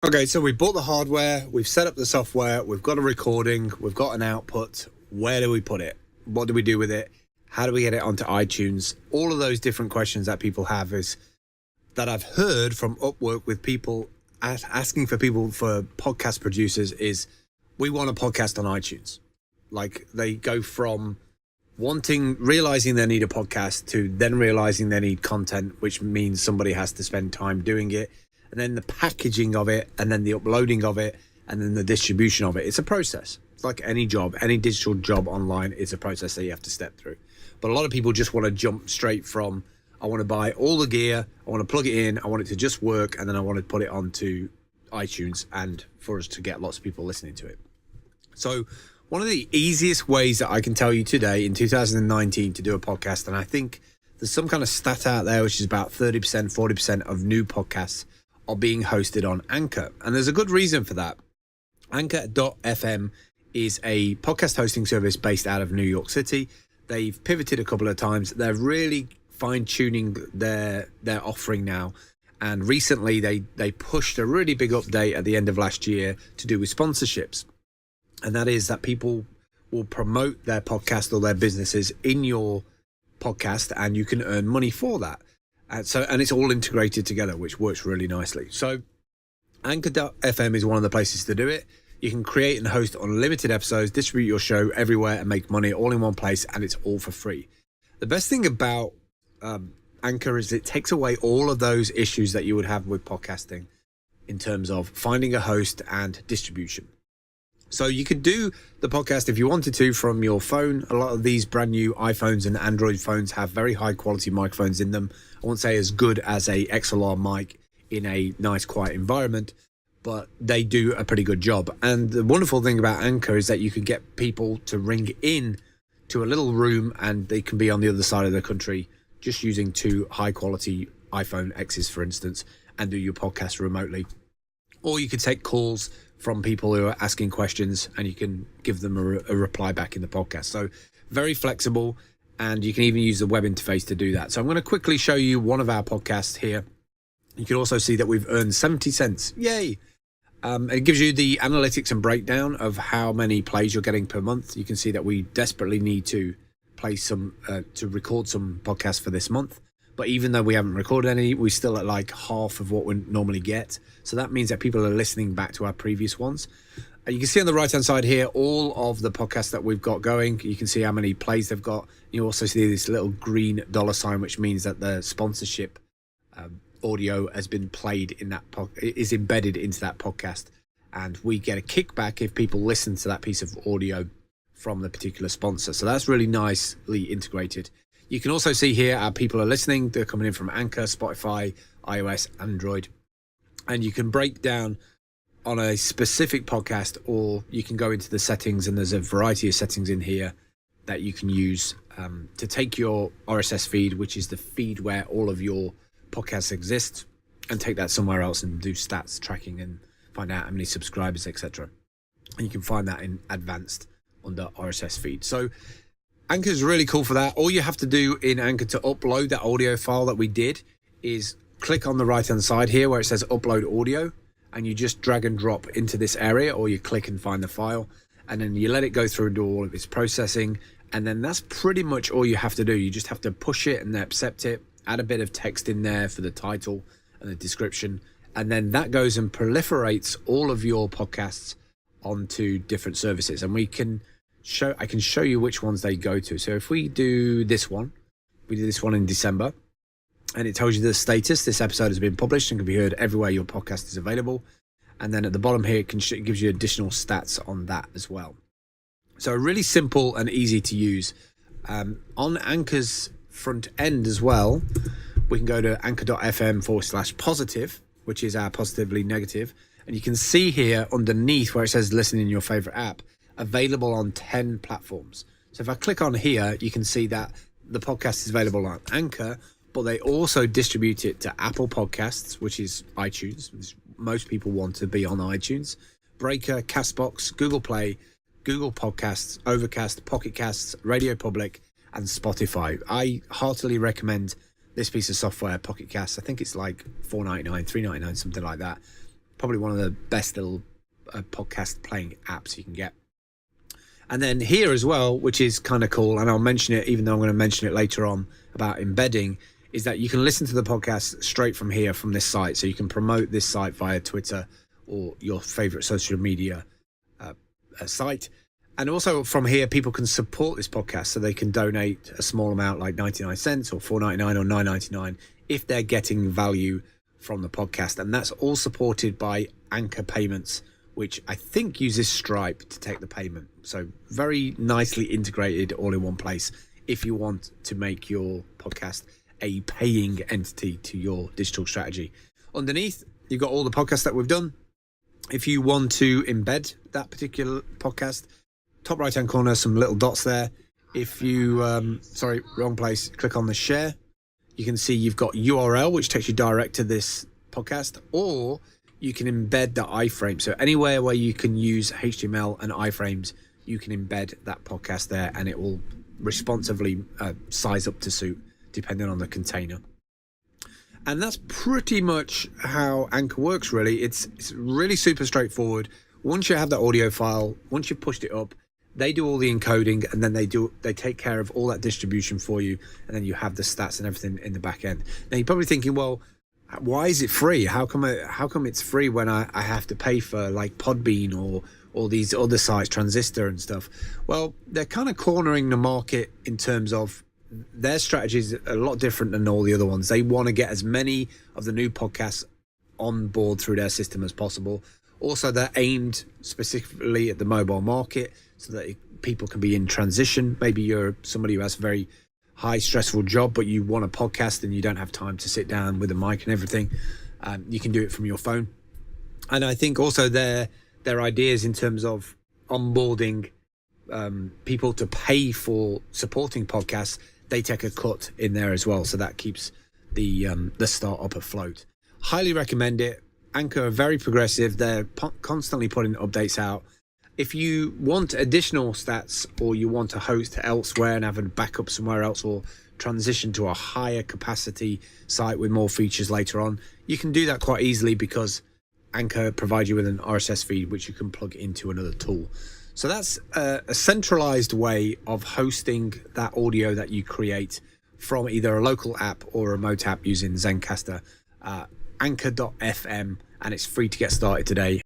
Okay, so we bought the hardware, we've set up the software, we've got a recording, we've got an output. Where do we put it? What do we do with it? How do we get it onto iTunes? All of those different questions that people have is that I've heard from Upwork with people asking for people for podcast producers is we want a podcast on iTunes. Like they go from realizing they need a podcast to then realizing they need content, which means somebody has to spend time doing it. And then the packaging of it, and then the uploading of it, and then the distribution of it. It's a process. It's like any job, any digital job online, it's a process that you have to step through. But a lot of people just want to jump straight from, I want to buy all the gear, I want to plug it in, I want it to just work, and then I want to put it onto iTunes and for us to get lots of people listening to it. So one of the easiest ways that I can tell you today in 2019 to do a podcast, and I think there's some kind of stat out there which is about 30%, 40% of new podcasts are being hosted on Anchor. And there's a good reason for that. Anchor.fm is a podcast hosting service based out of New York City. They've pivoted a couple of times. They're really fine-tuning their offering now. And recently they pushed a really big update at the end of last year to do with sponsorships. And that is that people will promote their podcast or their businesses in your podcast and you can earn money for that. And it's all integrated together, which works really nicely. So Anchor.fm is one of the places to do it. You can create and host unlimited episodes, distribute your show everywhere and make money all in one place, and it's all for free. The best thing about Anchor is it takes away all of those issues that you would have with podcasting in terms of finding a host and distribution. So you could do the podcast if you wanted to from your phone. A lot of these brand new iPhones and Android phones have very high quality microphones in them. I won't say as good as a XLR mic in a nice quiet environment, but they do a pretty good job. And the wonderful thing about Anchor is that you can get people to ring in to a little room and they can be on the other side of the country just using two high quality iPhone X's, for instance, and do your podcast remotely. Or you could take calls from people who are asking questions and you can give them a reply back in the podcast. So very flexible, and you can even use the web interface to do that. So I'm going to quickly show you one of our podcasts here. You can also see that we've earned 70 cents. Yay! It gives you the analytics and breakdown of how many plays you're getting per month. You can see that we desperately need to play to record some podcasts for this month. But even though we haven't recorded any, we're still at like half of what we normally get. So that means that people are listening back to our previous ones. You can see on the right-hand side here, all of the podcasts that we've got going. You can see how many plays they've got. You also see this little green $sign, which means that the sponsorship audio has been played in that is embedded into that podcast. And we get a kickback if people listen to that piece of audio from the particular sponsor. So that's really nicely integrated. You can also see here our people are listening. They're coming in from Anchor, Spotify, iOS, Android. And you can break down on a specific podcast, or you can go into the settings, and there's a variety of settings in here that you can use to take your RSS feed, which is the feed where all of your podcasts exist, and take that somewhere else and do stats tracking and find out how many subscribers, etc. And you can find that in advanced under RSS feed. So Anchor is really cool for that. All you have to do in Anchor to upload that audio file that we did is click on the right hand side here where it says upload audio, and you just drag and drop into this area, or you click and find the file, and then you let it go through and do all of its processing. And then that's pretty much all you have to do. You just have to push it and accept it, add a bit of text in there for the title and the description, and then that goes and proliferates all of your podcasts onto different services. And I can show you which ones they go to. So if we do this one, we did this one in December, and it tells you the status. This episode has been published and can be heard everywhere your podcast is available. And then at the bottom here, it gives you additional stats on that as well. So really simple and easy to use. On Anchor's front end as well, we can go to anchor.fm/positive, which is our positively negative. And you can see here underneath where it says listen in your favorite app, available on 10 platforms. So if I click on here, you can see that the podcast is available on Anchor, but they also distribute it to Apple Podcasts, which is iTunes. Most people want to be on iTunes. Breaker, Castbox, Google Play, Google Podcasts, Overcast, Pocket Casts, Radio Public, and Spotify. I heartily recommend this piece of software, Pocket Casts. I think it's like $4.99, $3.99, something like that. Probably one of the best little podcast playing apps you can get. And then here as well, which is kind of cool, and I'll mention it even though I'm going to mention it later on about embedding, is that you can listen to the podcast straight from here, from this site. So you can promote this site via Twitter or your favorite social media site. And also from here, people can support this podcast, so they can donate a small amount like 99 cents or $4.99 or $9.99 if they're getting value from the podcast. And that's all supported by Anchor Payments, which I think uses Stripe to take the payment. So very nicely integrated all in one place if you want to make your podcast a paying entity to your digital strategy. Underneath, you've got all the podcasts that we've done. If you want to embed that particular podcast, top right hand corner, some little dots there. If you, wrong place, click on the share. You can see you've got URL, which takes you direct to this podcast, or you can embed the iframe. So anywhere where you can use HTML and iframes, you can embed that podcast there, and it will responsively size up to suit depending on the container. And that's pretty much how Anchor works, really. It's really super straightforward. Once you have that audio file, once you've pushed it up, they do all the encoding, and then they take care of all that distribution for you, and then you have the stats and everything in the back end. Now you're probably thinking, well, why is it free? How come it's free when I have to pay for like Podbean or these other sites, Transistor and stuff? Well, they're kind of cornering the market in terms of their strategy is a lot different than all the other ones. They want to get as many of the new podcasts on board through their system as possible. Also, they're aimed specifically at the mobile market so that people can be in transition. Maybe you're somebody who has a very high stressful job, but you want a podcast and you don't have time to sit down with a mic and everything. You can do it from your phone. And I think also their ideas in terms of onboarding people to pay for supporting podcasts, they take a cut in there as well. So that keeps the startup afloat. Highly recommend it. Anchor are very progressive. They're constantly putting updates out. If you want additional stats, or you want to host elsewhere and have a backup somewhere else, or transition to a higher capacity site with more features later on, you can do that quite easily because Anchor provides you with an RSS feed which you can plug into another tool. So that's a centralized way of hosting that audio that you create from either a local app or a remote app using Zencaster. Anchor.fm, and it's free to get started today.